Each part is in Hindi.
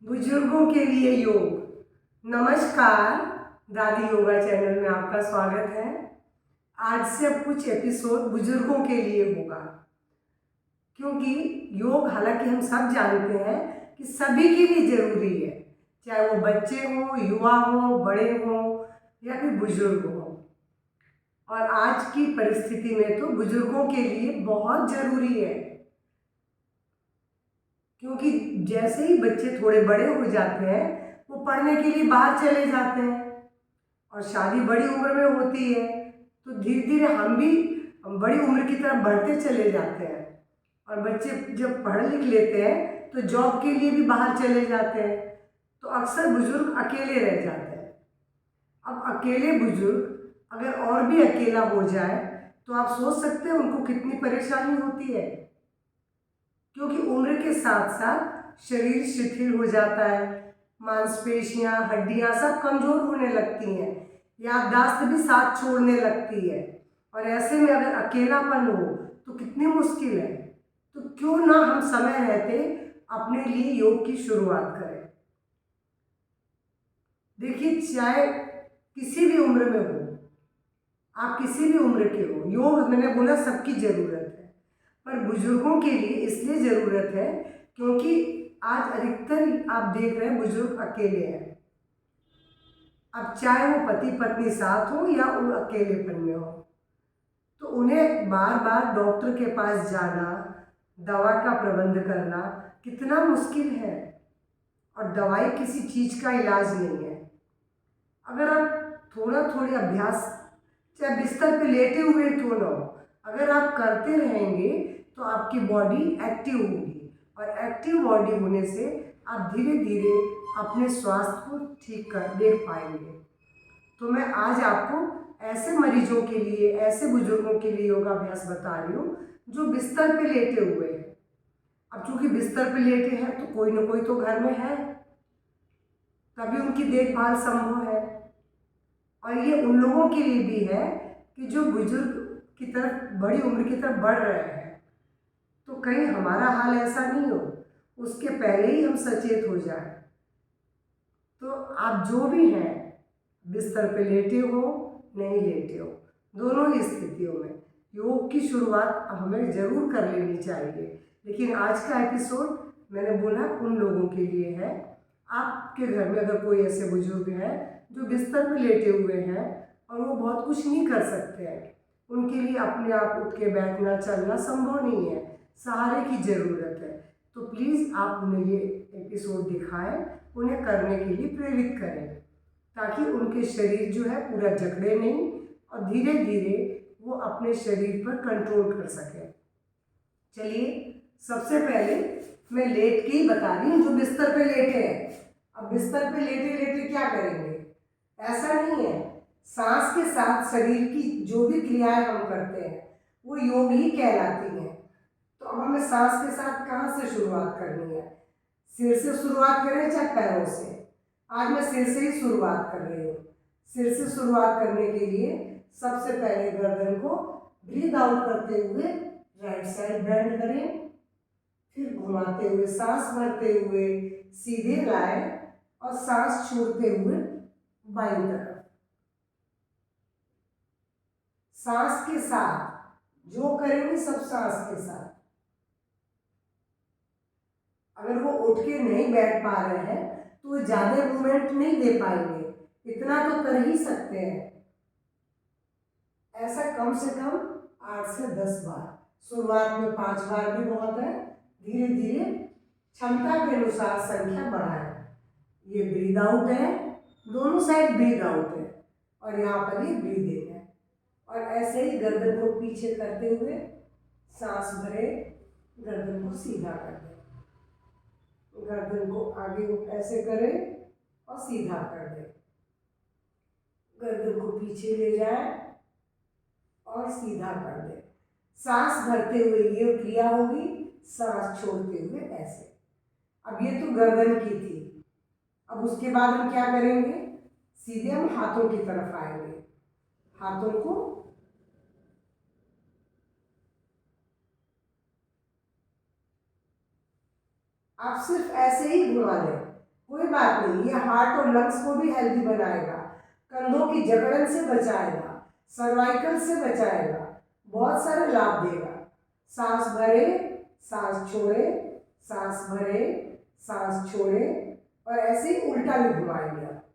बुजुर्गों के लिए योग। नमस्कार, दादी योगा चैनल में आपका स्वागत है। आज से अब कुछ एपिसोड बुजुर्गों के लिए होगा, क्योंकि योग हालांकि हम सब जानते हैं कि सभी के लिए ज़रूरी है, चाहे वो बच्चे हों, युवा हों, बड़े हों या फिर बुजुर्ग हों। और आज की परिस्थिति में तो बुजुर्गों के लिए बहुत ज़रूरी है, क्योंकि जैसे ही बच्चे थोड़े बड़े हो जाते हैं वो पढ़ने के लिए बाहर चले जाते हैं और शादी बड़ी उम्र में होती है, तो धीरे धीरे हम भी बड़ी उम्र की तरफ बढ़ते चले जाते हैं। और बच्चे जब पढ़ लिख लेते हैं तो जॉब के लिए भी बाहर चले जाते हैं, तो अक्सर बुजुर्ग अकेले रह जाते हैं। अब अकेले बुजुर्ग अगर और भी अकेला हो जाए तो आप सोच सकते हैं उनको कितनी परेशानी होती है, क्योंकि उम्र के साथ साथ शरीर शिथिल हो जाता है, मांसपेशियां, हड्डियां सब कमजोर होने लगती हैं, याददाश्त भी साथ छोड़ने लगती है। और ऐसे में अगर अकेलापन हो तो कितनी मुश्किल है। तो क्यों ना हम समय रहते अपने लिए योग की शुरुआत करें। देखिए, चाहे किसी भी उम्र में हो, आप किसी भी उम्र के हो, योग मैंने बोला सबकी ज़रूरत है, पर बुजुर्गों के लिए इसलिए ज़रूरत है क्योंकि आज अधिकतर आप देख रहे हैं बुजुर्ग अकेले हैं। अब चाहे वो पति पत्नी साथ हो या वो अकेलेपन में हो, तो उन्हें बार बार डॉक्टर के पास जाना, दवा का प्रबंध करना कितना मुश्किल है। और दवाई किसी चीज़ का इलाज नहीं है। अगर आप थोड़ा थोड़ी अभ्यास, चाहे बिस्तर पे लेटे हुए क्यों ना हो, अगर आप करते रहेंगे तो आपकी बॉडी एक्टिव होगी, और एक्टिव बॉडी होने से आप धीरे धीरे अपने स्वास्थ्य को ठीक कर देख पाएंगे। तो मैं आज आपको ऐसे मरीजों के लिए, ऐसे बुजुर्गों के लिए योगाभ्यास बता रही हूँ जो बिस्तर पे लेटे हुए हैं। अब चूंकि बिस्तर पे लेटे हैं तो कोई ना कोई तो घर में है, तभी उनकी देखभाल संभव है। और ये उन लोगों के लिए भी है कि जो बुजुर्ग की तरफ, बड़ी उम्र की तरफ बढ़ रहे हैं, तो कहीं हमारा हाल ऐसा नहीं हो, उसके पहले ही हम सचेत हो जाए। तो आप जो भी हैं, बिस्तर पे लेटे हो, नहीं लेटे हो, दोनों ही स्थितियों में योग की शुरुआत हमें ज़रूर कर लेनी चाहिए। लेकिन आज का एपिसोड मैंने बोला उन लोगों के लिए है। आपके घर में अगर कोई ऐसे बुजुर्ग हैं जो बिस्तर पे लेटे हुए हैं और वो बहुत कुछ नहीं कर सकते हैं, उनके लिए अपने आप उठ के बैठना चलना संभव नहीं है, सहारे की ज़रूरत है, तो प्लीज़ आप उन्हें ये एपिसोड दिखाएं, उन्हें करने के लिए प्रेरित करें, ताकि उनके शरीर जो है पूरा जकड़े नहीं और धीरे धीरे वो अपने शरीर पर कंट्रोल कर सकें। चलिए, सबसे पहले मैं लेट के ही बता रही हूँ, जो बिस्तर पे लेटे हैं। अब बिस्तर पे लेटे लेटे क्या करेंगे, ऐसा नहीं है। सांस के साथ शरीर की जो भी क्रियाएं हम करते हैं वो योग ही कहलाती हैं। तो अब हमें सांस के साथ कहाँ से शुरुआत करनी है, सिर से शुरुआत करें चाहे पैरों से। आज मैं सिर से ही शुरुआत कर रही हूँ। सिर से शुरुआत करने के लिए सबसे पहले गर्दन को ब्रीद आउट करते हुए राइट साइड बेंड करें, फिर घुमाते हुए सांस भरते हुए सीधे लाए और सांस छोड़ते हुए बाईं तरफ। सांस के साथ जो करेंगे सब सांस के साथ। अगर वो उठ के नहीं बैठ पा रहे हैं तो वो ज़्यादा मूवमेंट नहीं दे पाएंगे, इतना तो कर ही सकते हैं। ऐसा कम से कम 8 से 10 बार, शुरुआत में 5 बार भी बहुत है, धीरे धीरे क्षमता के अनुसार संख्या बढ़ाएं। ये ब्रीद आउट है, दोनों साइड ब्रीद आउट है, और यहाँ पर ये ब्रीद इन है। और ऐसे ही गर्दन को पीछे करते हुए सांस भरे, गर्दन को सीधा कर दें, गर्दन को आगे ऐसे करें और सीधा कर दें, गर्दन को पीछे ले जाए और सीधा कर दें। सांस भरते हुए ये क्रिया होगी, सांस छोड़ते हुए ऐसे। अब ये तो गर्दन की थी। अब उसके बाद हम क्या करेंगे, सीधे हम हाथों की तरफ आएंगे। हाथों को आप सिर्फ ऐसे ही घुमा लें, कोई बात नहीं, ये हार्ट और लंग्स को भी हेल्दी बनाएगा, कंधों की जकड़न से बचाएगा, सर्वाइकल से बचाएगा, बहुत सारे लाभ देगा। सांस भरे, सांस छोड़े, सांस भरे, सांस छोड़े, और ऐसे ही उल्टा भी घुमाएंगे आप।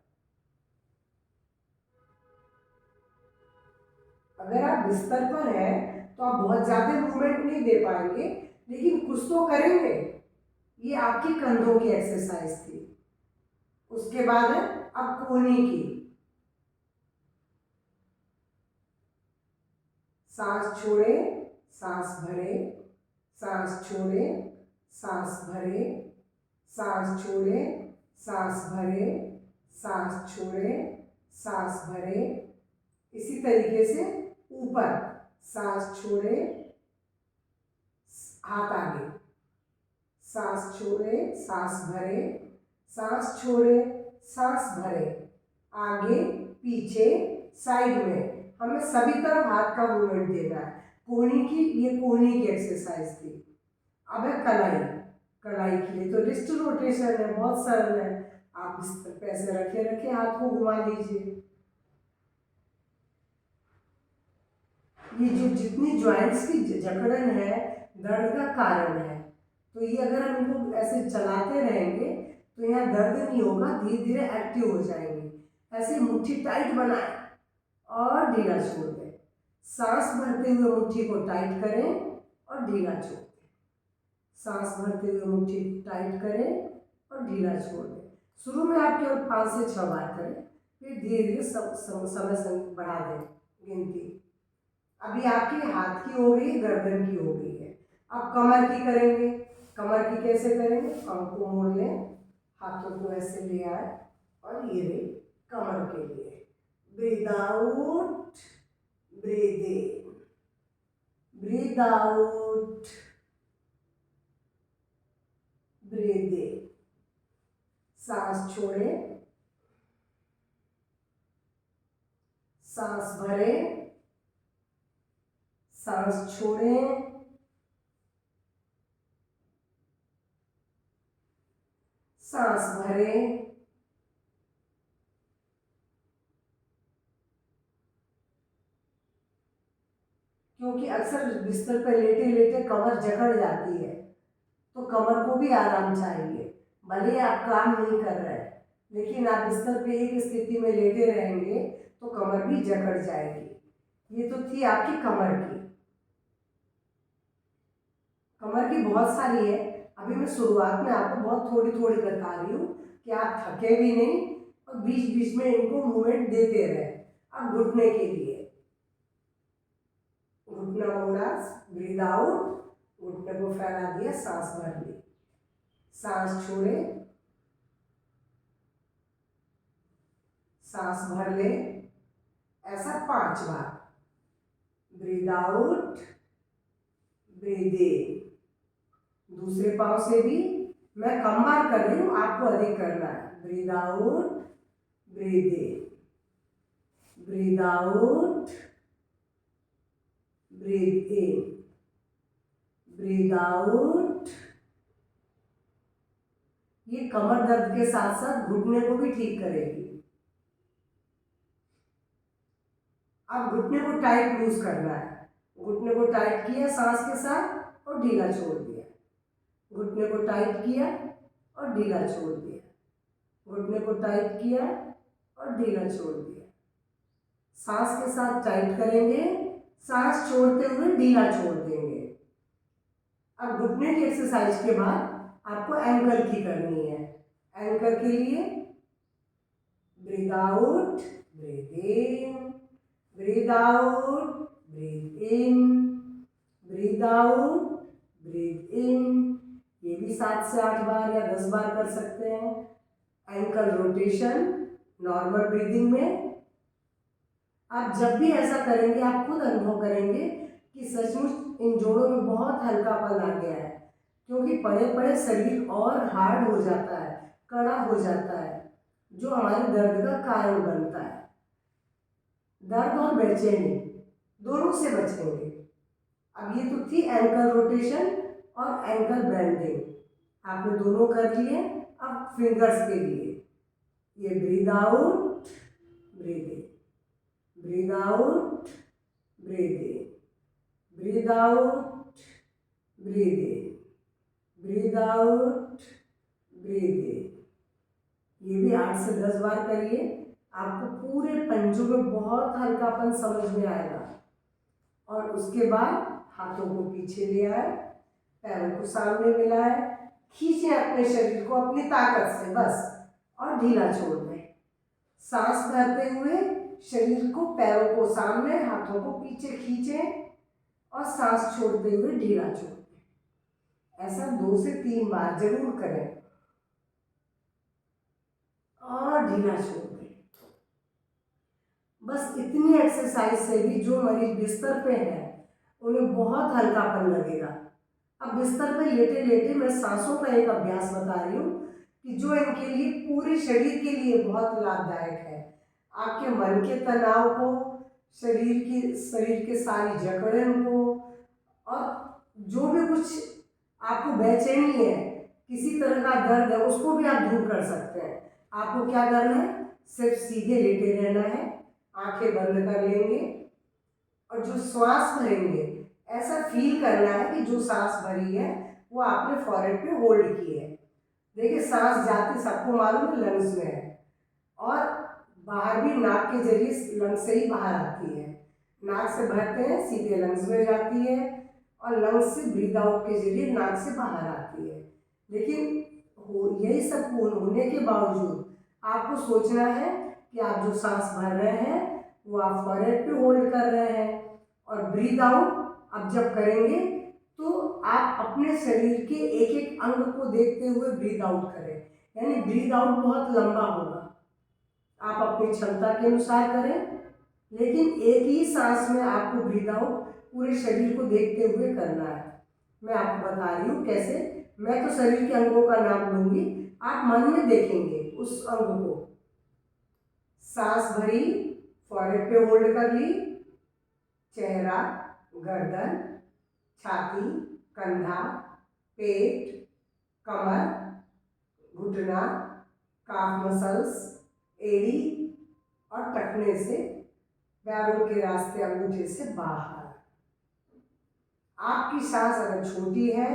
अगर आप बिस्तर पर हैं तो आप बहुत ज़्यादा मूवमेंट नहीं दे पाएंगे, लेकिन कुछ तो करेंगे। ये आपकी कंधों की एक्सरसाइज थी। उसके बाद है अब कोहनी की। सांस छोड़े, सांस भरे, सांस छोड़े, सांस भरे, सांस छोड़े, सांस भरे, सांस छोड़े, सांस भरे। इसी तरीके से ऊपर, सांस छोड़े, हाथ आगे, सांस छोड़े, सांस भरे, सांस छोड़े, सांस भरे, आगे पीछे साइड में, हमें सभी तरफ हाथ का मूवमेंट देना है। कोहनी की, ये कोहनी की एक्सरसाइज थी। अब है कलाई। कलाई के लिए तो रिस्ट रोटेशन है, बहुत सरल है। आप बिस्तर पे ऐसे रखे रखे हाथ को घुमा लीजिए। ये जो जितनी जॉइंट्स की जकड़न है, दर्द का कारण है। तो ये अगर हम इनको ऐसे चलाते रहेंगे तो यहाँ दर्द नहीं होगा, धीरे धीरे एक्टिव हो जाएंगे। ऐसे मुट्ठी टाइट बनाए और ढीला छोड़ दें। सांस भरते हुए मुट्ठी को टाइट करें और ढीला छोड़ दें। सांस भरते हुए मुट्ठी टाइट करें और ढीला छोड़ दें। शुरू में आप केवल 5 से 6 बार करें, फिर धीरे धीरे समय बढ़ा दें गिनती। अभी आपकी हाथ की हो गई, गर्दन की हो गई है। अब कमर की करेंगे। कमर की कैसे करेंगे? पाँव को मोड़ लें, हाथों को ऐसे ले आए और ये रही कमर के लिए। ब्रीद आउट, ब्रीद इन, ब्रीद आउट, ब्रीद इन। सांस छोड़े, सांस भरे, सांस छोड़ें, सांस भरें, क्योंकि अक्सर बिस्तर पर लेटे लेटे कमर जकड़ जाती है, तो कमर को भी आराम चाहिए। भले आप काम नहीं कर रहे हैं, लेकिन आप बिस्तर पे एक स्थिति में लेटे रहेंगे तो कमर भी जकड़ जाएगी। ये तो थी आपकी कमर की। कमर की बहुत सारी है। अभी मैं शुरुआत में आपको बहुत थोड़ी थोड़ी बता रही हूँ कि आप थके भी नहीं और बीच बीच में इनको मूवमेंट देते रहे। अब घुटने के लिए, घुटना मोड़ा, ब्रीद आउट, घुटने को फैला दिया, सांस भर ली, सांस छोड़े, सांस भर ले, ऐसा 5 बार। Breathe out, breathe in. दूसरे पांव से भी मैं कम बार कर रही हूँ, आपको अधिक करना है। ब्रीद आउट, ब्रीद इन, ब्रीद आउट, ब्रीद इन, ब्रीद आउट। ये कमर दर्द के साथ साथ घुटने को भी ठीक करेगी। अब घुटने को टाइट लूज करना है। घुटने को टाइट किया सांस के साथ और ढीला छोड़ दिया। घुटने को टाइट किया और ढीला छोड़ दिया। घुटने को टाइट किया और ढीला छोड़ दिया। सांस के साथ टाइट करेंगे, सांस छोड़ते हुए ढीला छोड़ देंगे। अब घुटने की एक्सरसाइज के बाद आपको एंकल की करनी है। एंकल के लिए ब्रीद आउट, ब्रीद इन, ब्रीद आउट, ब्रीद इन, ब्रीद आउट, ब्रीद इन। ये भी 7 से 8 बार या 10 बार कर सकते हैं। एंकल रोटेशन नॉर्मल ब्रीदिंग में। आप जब भी ऐसा करेंगे आप खुद अनुभव करेंगे कि सचमुच इन जोड़ों में बहुत हल्कापन आ गया है, क्योंकि पड़े पड़े शरीर और हार्ड हो जाता है, कड़ा हो जाता है, जो हमारे दर्द का कारण बनता है। दर्द और बेचैनी दोनों से बचेंगे। अब ये तो थी एंकल रोटेशन और एंकल बेंडिंग, आपने दोनों कर लिए। अब फिंगर्स के लिए ये ब्रीद आउट, ब्रीद इन, ब्रीद आउट, ब्रीद इन, ब्रीद आउट, ब्रीद इन, ब्रीद आउट, ब्रीद इन। ये भी 8 से 10 बार करिए, आपको पूरे पंजों में बहुत हल्कापन समझ में आएगा। और उसके बाद हाथों को पीछे ले आए, पैरों को सामने मिलाए, खींचे अपने शरीर को अपनी ताकत से बस, और ढीला छोड़ दें। सांस भरते हुए शरीर को, पैरों को सामने, हाथों को पीछे खींचें और सांस छोड़ते हुए ढीला छोड़ दें। ऐसा 2 से 3 बार जरूर करें और ढीला छोड़ दें। बस इतनी एक्सरसाइज से भी जो मरीज बिस्तर पे है उन्हें बहुत हल्कापन लगेगा। अब बिस्तर पे लेटे लेटे मैं सांसों का एक अभ्यास बता रही हूँ कि जो इनके लिए, पूरे शरीर के लिए बहुत लाभदायक है। आपके मन के तनाव को, शरीर के सारी जकड़न को, और जो भी कुछ आपको बेचैनी है, किसी तरह का दर्द है, उसको भी आप दूर कर सकते हैं। आपको क्या करना है, सिर्फ सीधे लेटे रहना है, आंखें बंद कर लेंगे और जो श्वास भरेंगे ऐसा फील करना है कि जो सांस भरी है वो आपने फॉरहेड पे होल्ड की है। देखिए सांस जाती सबको मालूम है लंग्स में है, और बाहर भी नाक के जरिए लंग्स से ही बाहर आती है। नाक से भरते हैं, सीधे लंग्स में जाती है, और लंग्स से ब्रीद आउट के जरिए नाक से बाहर आती है। लेकिन यही सब होने के बावजूद आपको सोचना है कि आप जो सांस भर रहे हैं वो आप फॉरहेड पे होल्ड कर रहे हैं, और ब्रीद आउट अब जब करेंगे तो आप अपने शरीर के एक एक अंग को देखते हुए ब्रीद आउट करें। यानी ब्रीद आउट बहुत लंबा होगा, आप अपनी क्षमता के अनुसार करें, लेकिन एक ही सांस में आपको ब्रीद आउट पूरे शरीर को देखते हुए करना है। मैं आपको बता रही हूँ कैसे। मैं तो शरीर के अंगों का नाम लूंगी, आप मन में देखेंगे उस अंग को। सांस भरी, फॉरहेड पे होल्ड कर ली, चेहरा, गर्दन, छाती, कंधा, पेट, कमर, घुटना, काफ मसल्स, एड़ी और टखने से, पैरों के रास्ते अंगूठे से बाहर। आपकी सांस अगर छोटी है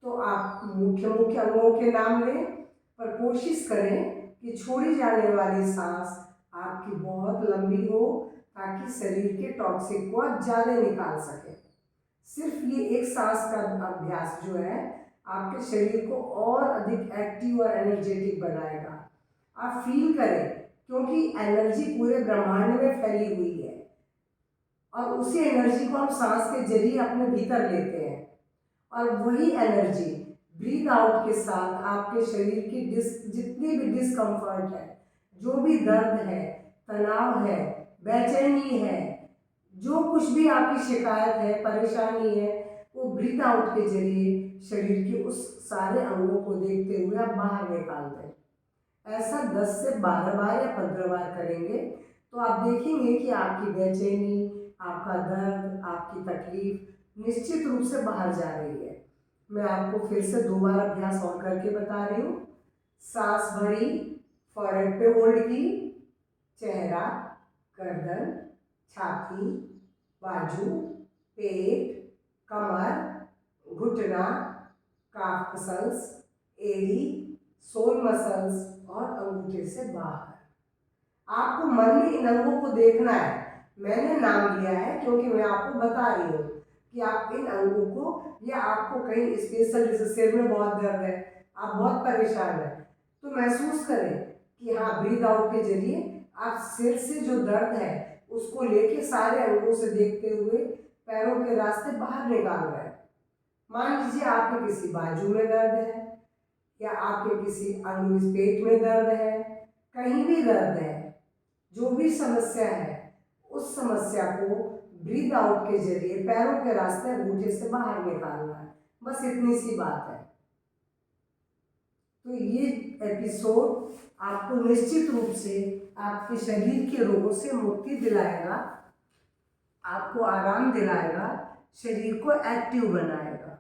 तो आप मुख्य मुख्य अंगों के नाम लें, पर कोशिश करें कि छोड़ी जाने वाली सांस आपकी बहुत लंबी हो, ताकि शरीर के टॉक्सिक को आप ज़्यादा निकाल सकें। सिर्फ ये एक सांस का अभ्यास जो है आपके शरीर को और अधिक एक्टिव और एनर्जेटिक बनाएगा। आप फील करें, क्योंकि एनर्जी पूरे ब्रह्मांड में फैली हुई है, और उसी एनर्जी को हम सांस के जरिए अपने भीतर लेते हैं, और वही एनर्जी ब्रीद आउट के साथ आपके शरीर की जितनी भी डिस्कम्फर्ट है, जो भी दर्द है, तनाव है, बेचैनी है, जो कुछ भी आपकी शिकायत है, परेशानी है, वो ब्रीद आउट के जरिए शरीर के उस सारे अंगों को देखते हुए आप बाहर निकाल दें। ऐसा 10 से 12 बार या 15 बार करेंगे तो आप देखेंगे कि आपकी बेचैनी, आपका दर्द, आपकी तकलीफ निश्चित रूप से बाहर जा रही है। मैं आपको फिर से 2 बार अभ्यास और करके बता रही हूँ। सांस भरी, फॉरहेड पे होल्ड की, चेहरा, गर्दन, छाती, बाजू, पेट, कमर, घुटना, काफ मसल्स, एड़ी, सोल मसल्स और अंगूठे से बाहर। आपको मन में इन अंगों को देखना है। मैंने नाम लिया है क्योंकि मैं आपको बता रही हूँ कि आप इन अंगों को, या आपको कहीं स्पेशल, जैसे सिर में बहुत दर्द है, आप बहुत परेशान हैं, तो महसूस करें कि हाँ, ब्रीद आउट के जरिए आप सिर से जो दर्द है उसको लेके सारे अंगों से देखते हुए पैरों के रास्ते बाहर निकाल रहे हैं। मान लीजिए आपके किसी बाजू में दर्द है, या आपके किसी अंग, पेट में दर्द है, कहीं भी दर्द है, जो भी समस्या है, उस समस्या को ब्रीद आउट के जरिए पैरों के रास्ते अंगूठे से बाहर निकालना है। बस इतनी सी बात है। तो ये एपिसोड आपको निश्चित रूप से आपके शरीर के रोगों से मुक्ति दिलाएगा, आपको आराम दिलाएगा, शरीर को एक्टिव बनाएगा।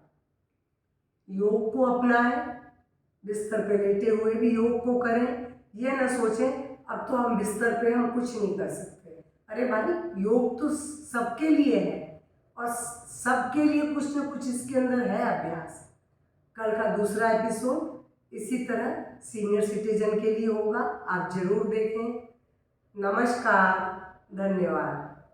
योग को अपनाएं, बिस्तर पे लेटे हुए भी योग को करें। ये ना सोचें अब तो हम बिस्तर पे हम कुछ नहीं कर सकते। अरे भाई, योग तो सबके लिए है और सबके लिए कुछ ना कुछ इसके अंदर है अभ्यास। कल का दूसरा एपिसोड इसी तरह सीनियर सिटीजन के लिए होगा, आप जरूर देखें। नमस्कार, धन्यवाद।